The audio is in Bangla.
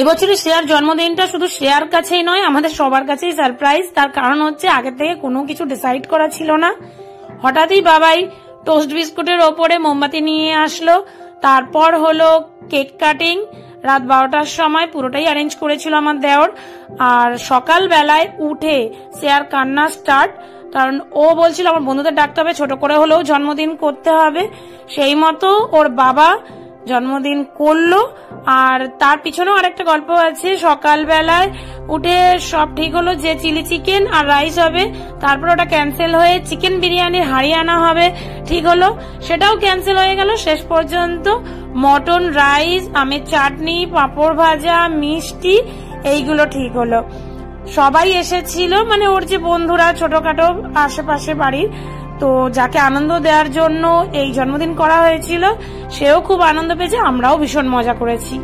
এবছরের শ্রেয়ার জন্মদিনটা শুধু শ্রেয়ার কাছেই নয়, আমাদের সবার কাছেই সারপ্রাইজ। তার কারণ হচ্ছে আগে থেকে কোনো কিছু ডিসাইড করা ছিল না, হঠাৎই বাবাই টোস্ট বিস্কুটের ওপরে মোমবাতি নিয়ে আসলো। তারপর হলো কেক কাটিং, রাত 12টার সময় পুরোটাই অ্যারেঞ্জ করেছিল আমার দেওর। আর সকাল বেলায় উঠে শ্রেয়ার কান্না স্টার্ট, কারণ ও বলছিল আমার বন্ধুদের ডাকতে হবে, ছোট করে হলেও জন্মদিন করতে হবে। সেই মতো ওর বাবা জন্মদিন করলো। আর তার পিছনেও আরেকটা গল্প আছে। সকালবেলায় উঠে সব ঠিক হলো যে চিলি চিকেন আর রাইস হবে, তারপর ওটা ক্যান্সেল হয়ে চিকেন বিরিয়ানির হাঁড়ি আনা হবে ঠিক হলো, সেটাও ক্যান্সেল হয়ে গেল। শেষ পর্যন্ত মটন, রাইস, আমের চাটনি, পাঁপড় ভাজা, মিষ্টি এইগুলো ঠিক হলো। সবাই এসেছিল, মানে ওর যে বন্ধুরা ছোটখাটো আশেপাশে বাড়ির, তো যাকে আনন্দ দেওয়ার জন্য এই জন্মদিন করা হয়েছিল সেও খুব আনন্দ পেয়েছে, আমরাও ভীষণ মজা করেছি।